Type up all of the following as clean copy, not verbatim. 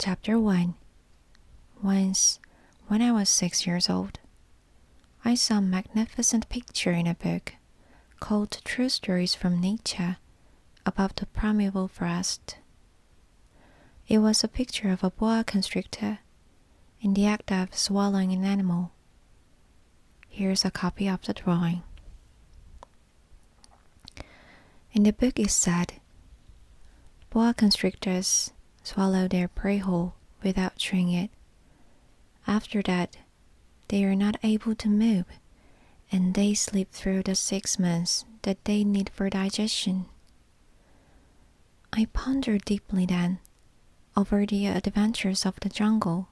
Chapter 1. Once, when I was 6 years old, I saw a magnificent picture in a book called True Stories from Nature about the primeval forest. It was a picture of a boa constrictor in the act of swallowing an animal. Here's a copy of the drawing. In the book it said, boa constrictors swallow their prey whole without chewing it. After that, they are not able to move, and they sleep through the 6 months that they need for digestion. I pondered deeply then over the adventures of the jungle,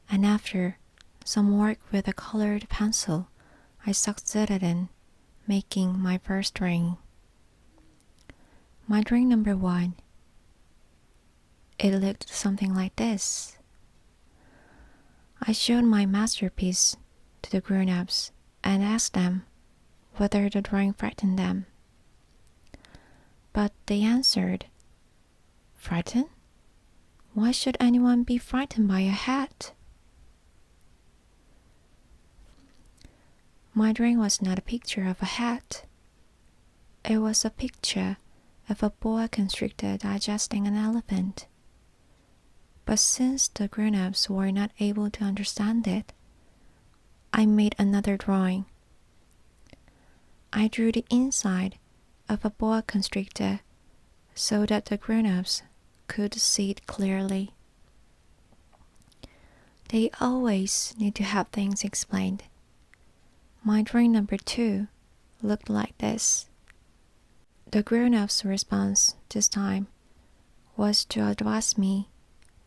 and after some work with a colored pencil, I succeeded in making my first drawing. My drawing number 1. It looked something like this. I showed my masterpiece to the grown-ups and asked them whether the drawing frightened them. But they answered, "Frightened? Why should anyone be frightened by a hat?" My drawing was not a picture of a hat. It was a picture of a boa constrictor digesting an elephant. But since the grown-ups were not able to understand it, I made another drawing. I drew the inside of a boa constrictor so that the grown-ups could see it clearly. They always need to have things explained. My drawing number 2 looked like this. The grown-ups' response this time was to advise me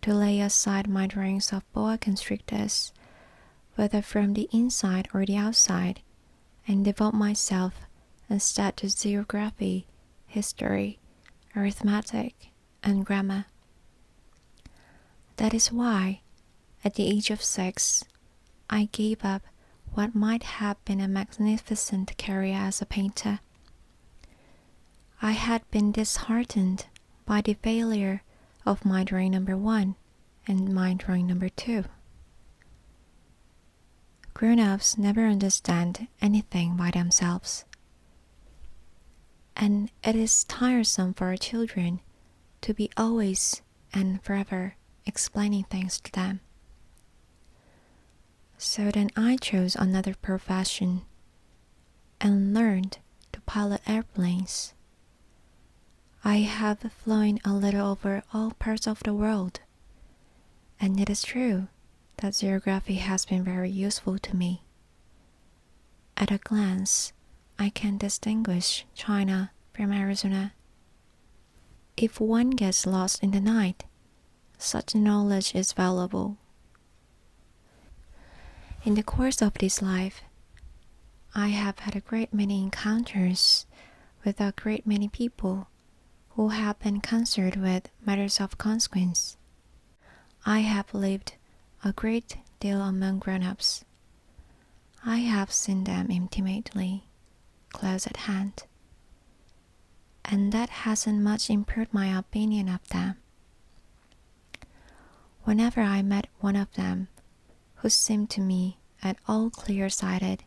to lay aside my drawings of boa constrictors, whether from the inside or the outside, and devote myself instead to geography, history, arithmetic, and grammar. That is why, at the age of 6, I gave up what might have been a magnificent career as a painter. I had been disheartened by the failure of my drawing number 1 and my drawing number 2. Grown-ups never understand anything by themselves, and it is tiresome for our children to be always and forever explaining things to them. So then I chose another profession and learned to pilot airplanes. I have flown a little over all parts of the world, and it is true that geography has been very useful to me. At a glance, I can distinguish China from Arizona. If one gets lost in the night, such knowledge is valuable. In the course of this life, I have had a great many encounters with a great many people who have been concerned with matters of consequence. I have lived a great deal among grown-ups. I have seen them intimately, close at hand, and that hasn't much improved my opinion of them. Whenever I met one of them who seemed to me at all clear-sighted,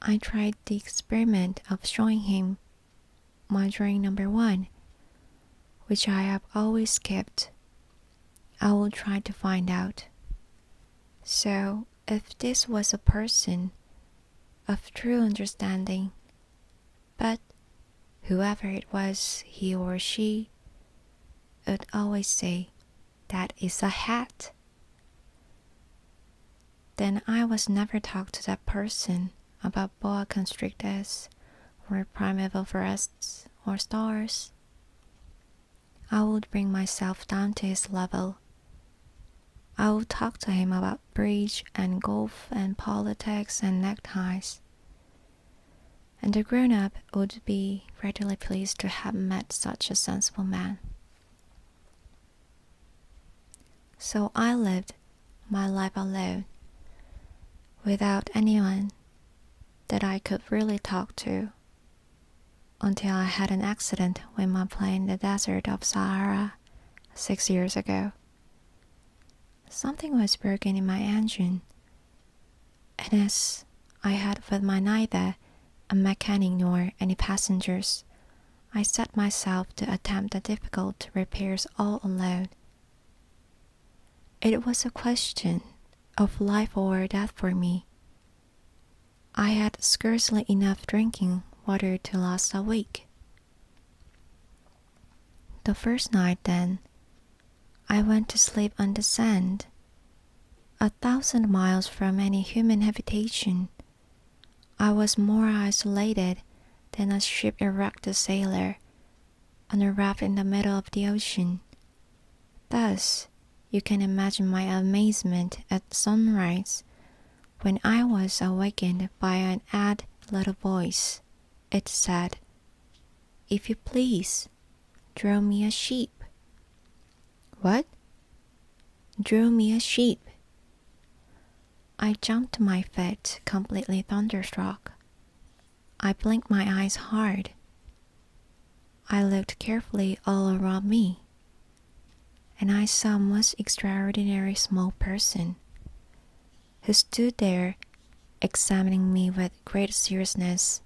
I tried the experiment of showing him my drawing number 1, which I have always kept. I will try to find out. So, if this was a person of true understanding, but whoever it was, he or she, would always say, "That is a hat." Then I was never talked to that person about boa constrictors or primeval forests or stars. I would bring myself down to his level. I would talk to him about bridge and golf and politics and neckties. And the grown-up would be readily pleased to have met such a sensible man. So I lived my life alone, without anyone that I could really talk to, until I had an accident with my plane in the desert of Sahara 6 years ago. Something was broken in my engine, and as I had with my neither a mechanic nor any passengers, I set myself to attempt the difficult repairs all alone. It was a question of life or death for me. I had scarcely enough drinking water to last a week. The first night, then, I went to sleep on the sand, 1,000 miles from any human habitation. I was more isolated than a shipwrecked sailor on a raft in the middle of the ocean. Thus, you can imagine my amazement at sunrise when I was awakened by an odd little voice. It said, "If you please, draw me a sheep." What? Draw me a sheep. I jumped to my feet, completely thunderstruck. I blinked my eyes hard. I looked carefully all around me, and I saw a most extraordinary small person who stood there examining me with great seriousness.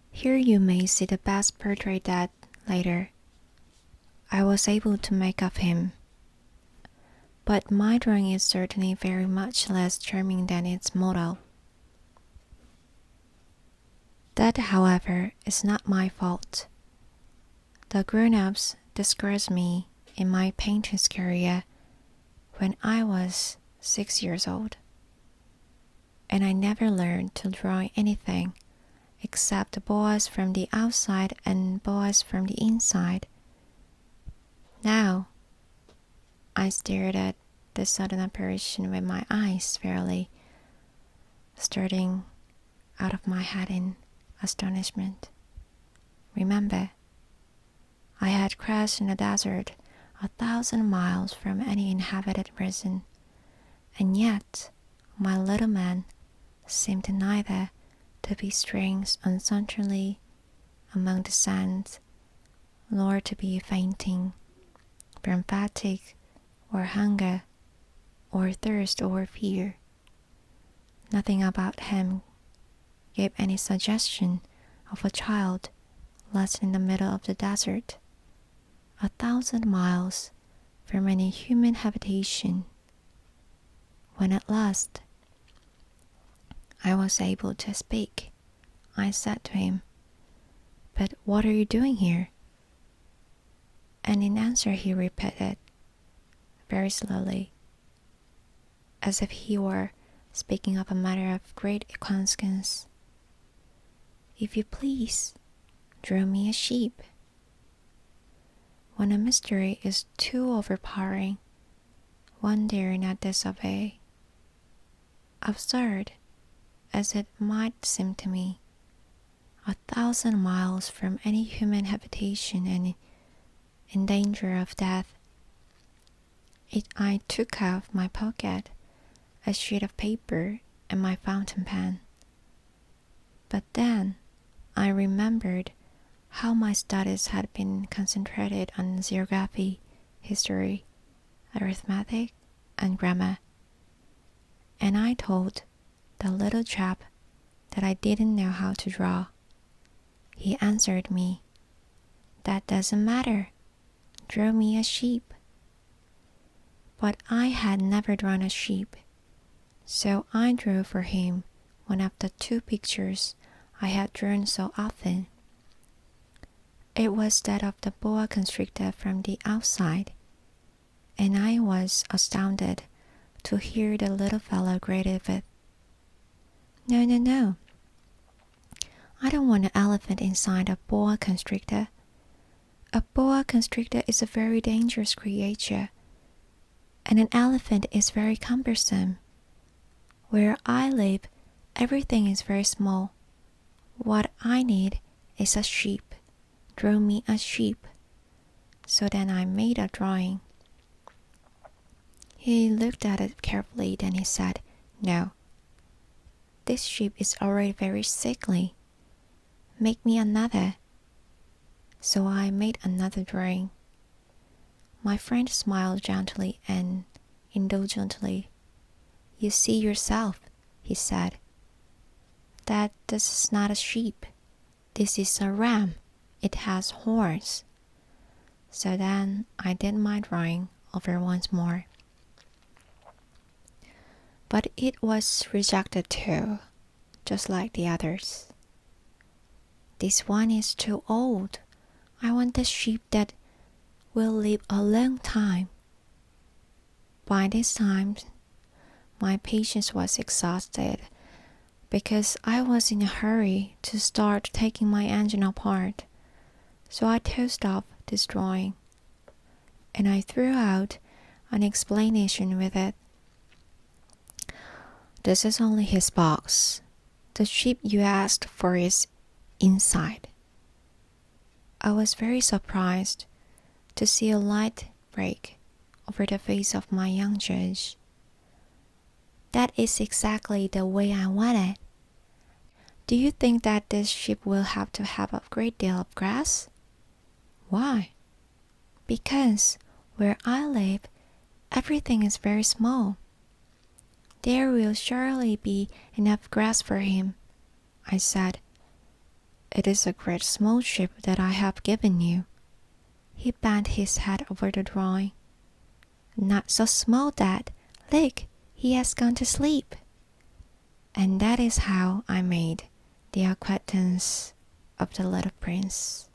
Here you may see the best portrait that, later, I was able to make of him. But my drawing is certainly very much less charming than its model. That, however, is not my fault. The grown-ups discouraged me in my painting career when I was 6 years old, and I never learned to draw anything except boas from the outside and boas from the inside. Now, I stared at the sudden apparition with my eyes fairly starting out of my head in astonishment. Remember, I had crashed in the desert 1,000 miles from any inhabited region, and yet my little man seemed neither to be straying uncertainly among the sands, nor to be fainting from fatigue or hunger or thirst or fear. Nothing about him gave any suggestion of a child lost in the middle of the desert, 1,000 miles from any human habitation. When at last I was able to speak, I said to him, "But what are you doing here?" And in answer he repeated, very slowly, as if he were speaking of a matter of great consequence, "If you please, draw me a sheep." When a mystery is too overpowering, one dare not disobey. Absurd as it might seem to me, 1,000 miles from any human habitation and in danger of death, I took out of my pocket a sheet of paper and my fountain pen. But then I remembered how my studies had been concentrated on geography, history, arithmetic, and grammar, and I told the little chap that I didn't know how to draw. He answered me, "That doesn't matter. Draw me a sheep." But I had never drawn a sheep, so I drew for him one of the two pictures I had drawn so often. It was that of the boa constrictor from the outside, and I was astounded to hear the little fellow greeted with, No. I don't want an elephant inside a boa constrictor. A boa constrictor is a very dangerous creature, and an elephant is very cumbersome. Where I live, everything is very small. What I need is a sheep. Draw me a sheep." So then I made a drawing. He looked at it carefully, then he said, "No, this sheep is already very sickly. Make me another." So I made another drawing. My friend smiled gently and indulgently. You see yourself, he said, that this is not a sheep. This is a ram. It has horns. So then I did my drawing over once more. But it was rejected too, just like the others. This one is too old. I want a sheep that will live a long time. By this time, my patience was exhausted because I was in a hurry to start taking my engine apart. So I tossed off this drawing, and I threw out an explanation with it. This is only his box. The sheep you asked for is inside. I was very surprised to see a light break over the face of my young judge. That is exactly the way I want it. Do you think that this sheep will have to have a great deal of grass? Why? Because where I live, everything is very small. There will surely be enough grass for him, I said. It is a great small sheep that I have given you. He bent his head over the drawing. Not so small that, look, he has gone to sleep. And that is how I made the acquaintance of the little prince.